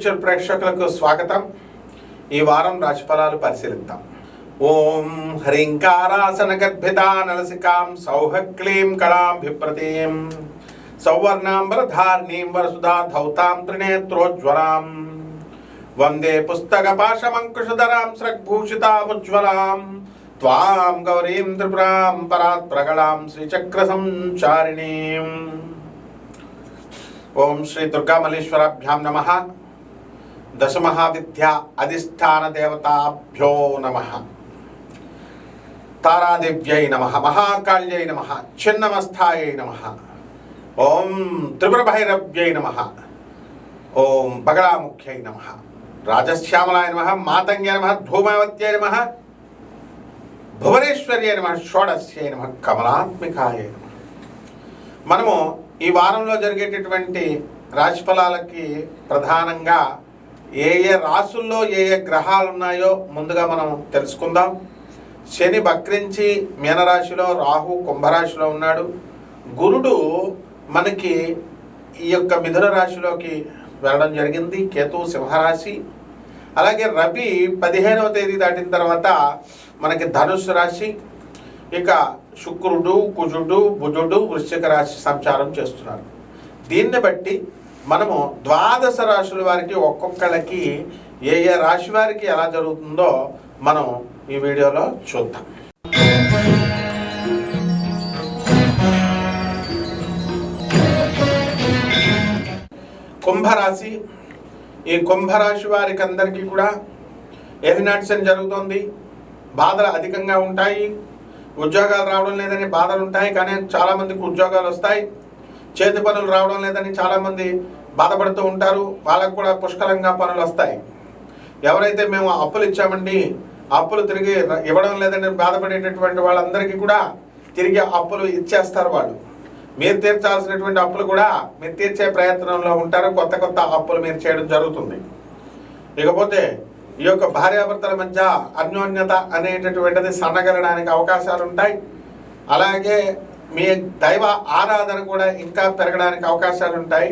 Picture ప్రేక్షకులకు స్వాగతం. ఈ వారం రాశిఫలాలు పరిశీలిద్దాం. ఓం హ్రీంకారాసన గర్భితా నలసికాం సౌహక్లీం కళాంభిప్రతీం సౌవర్ణాంబరధార్ణీం వరసుధా ధౌతాం త్రినేత్రోజ్వలాం వందే పుస్తకపాశమంకుశధరాం స్రగ్భూషితాముజ్వలాం త్వాం గౌరీం త్రిపురాం పరాత్ప్రగళాం శ్రీచక్ర సంచారిణీం. ఓం శ్రీ దుర్గామల్లేశ్వరాభ్యాం నమః. దశమహావిద్యా అధిష్టాన దేవతాభ్యో నమః. తారాదేవ్యై నమః. మహాకాళ్యై నమః. చిన్నమస్థాయై నమః. ఓం త్రిపురభైరవ్యై నమః. ఓం బగళాముఖ్యై నమః. రాజశ్యామలాయ నమః. మాతంగ్యై నమః. ధూమవత్యై నమః. భువనేశ్వర్యై నమః. షోడశ్యై నమః. కమలాత్మికాయై నమః. మనము ఈ వారంలో జరిగేటటువంటి రాశిఫలాలకి ప్రధానంగా ఏ ఏ రాసుల్లో ఏ ఏ గ్రహాలు ఉన్నాయో ముందుగా మనం తెలుసుకుందాం. శని వక్రించి మీనరాశిలో, రాహు కుంభరాశిలో ఉన్నాడు. గురుడు మనకి ఈ యొక్క మిథున రాశిలోకి వెళ్ళడం జరిగింది. కేతు సింహరాశి. అలాగే రవి 15వ తేదీ దాటిన తర్వాత మనకి ధనుస్సు రాశి. ఇక శుక్రుడు, కుజుడు, బుధుడు వృశ్చిక రాశి సంచారం చేస్తున్నారు. దీన్ని బట్టి మనము ద్వాదశ రాశుల వారికి ఒక్కొక్కళ్ళకి ఏ ఏ రాశి వారికి ఎలా జరుగుతుందో మనం ఈ వీడియోలో చూద్దాం. కుంభరాశి. ఈ కుంభరాశి వారికి అందరికీ కూడా ఏలినాటి జరుగుతుంది. బాధలు అధికంగా ఉంటాయి. ఉద్యోగాలు రావడం లేదని బాధలు ఉంటాయి, కానీ చాలామందికి ఉద్యోగాలు వస్తాయి. చేతి పనులు రావడం లేదని చాలామంది బాధపడుతూ ఉంటారు. వాళ్ళకు కూడా పుష్కలంగా పనులు వస్తాయి. ఎవరైతే మేము అప్పులు ఇచ్చామండి, అప్పులు తిరిగి ఇవ్వడం లేదని బాధపడేటటువంటి వాళ్ళందరికీ కూడా తిరిగి అప్పులు ఇచ్చేస్తారు. వాళ్ళు మీరు తీర్చాల్సినటువంటి అప్పులు కూడా మీరు తీర్చే ప్రయత్నంలో ఉంటారు. కొత్త కొత్త అప్పులు మీరు చేయడం జరుగుతుంది. ఇకపోతే ఈ యొక్క భార్యాభర్తల మధ్య అన్యోన్యత అనేటటువంటిది సన్నగలడానికి అవకాశాలు ఉంటాయి. అలాగే మీ దైవ ఆరాధన కూడా ఇంకా పెరగడానికి అవకాశాలు ఉంటాయి.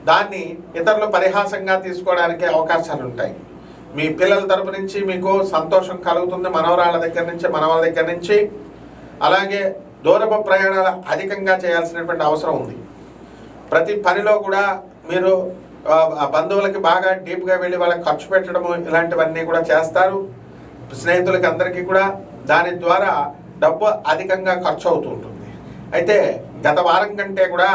దాన్ని ఇతరులు పరిహాసంగా తీసుకోవడానికి అవకాశాలు ఉంటాయి. మీ పిల్లల తరపు నుంచి మీకు సంతోషం కలుగుతుంది, మనవరాళ్ళ దగ్గర నుంచి, మనవల దగ్గర నుంచి. అలాగే దూరపు ప్రయాణాలు అధికంగా చేయాల్సినటువంటి అవసరం ఉంది. ప్రతి పనిలో కూడా మీరు బంధువులకి బాగా డీప్గా వెళ్ళి వాళ్ళకి ఖర్చు పెట్టడము ఇలాంటివన్నీ కూడా చేస్తారు. స్నేహితులకి అందరికీ కూడా దాని ద్వారా డబ్బు అధికంగా ఖర్చు అవుతూ ఉంటుంది. అయితే గత వారం కంటే కూడా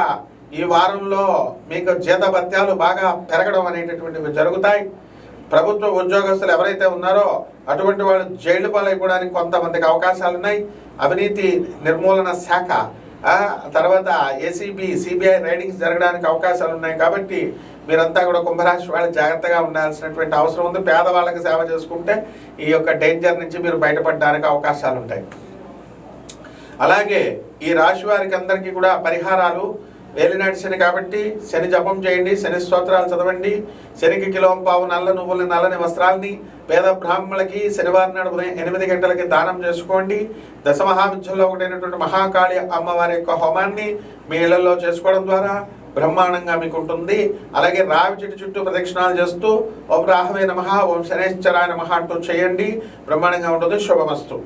ఈ వారంలో మీకు జీతభత్యాలు బాగా పెరగడం అనేటటువంటివి జరుగుతాయి. ప్రభుత్వ ఉద్యోగస్తులు ఎవరైతే ఉన్నారో అటువంటి వాళ్ళు జైలు పాలైపోవడానికి కొంతమందికి అవకాశాలు ఉన్నాయి. అవినీతి నిర్మూలన శాఖ తర్వాత ఏసీబీ, సిబిఐ రైడింగ్స్ జరగడానికి అవకాశాలు ఉన్నాయి. కాబట్టి మీరంతా కూడా కుంభరాశి వాళ్ళు జాగ్రత్తగా ఉండాల్సినటువంటి అవసరం ఉంది. పేదవాళ్ళకి సేవ చేసుకుంటే ఈ యొక్క డేంజర్ నుంచి మీరు బయటపడడానికి అవకాశాలు ఉంటాయి. అలాగే ఈ రాశి వారికి అందరికీ కూడా పరిహారాలు. ఏలినాటి శని కాబట్టి శని జపం చేయండి, శని స్తోత్రాలు చదవండి. శనికి కిలోంపావు నల్ల నువ్వులని, నల్లని వస్త్రాలని పేద బ్రాహ్మణులకి శనివారం నాడు ఉదయం 8 గంటలకి దానం చేసుకోండి. దశమహావిద్యల్లో ఒకటైనటువంటి మహాకాళి అమ్మవారి యొక్క హోమాన్ని మీ ఇళ్లలో చేసుకోవడం ద్వారా బ్రహ్మాండంగా మీకు ఉంటుంది. అలాగే రావి చెట్టు చుట్టూ ప్రదక్షిణాలు చేస్తూ ఓం రాహవే నమః, ఓం శనేశ్వరాయ నమః అంటూ చేయండి. బ్రహ్మాండంగా ఉంటుంది. శుభమస్తు.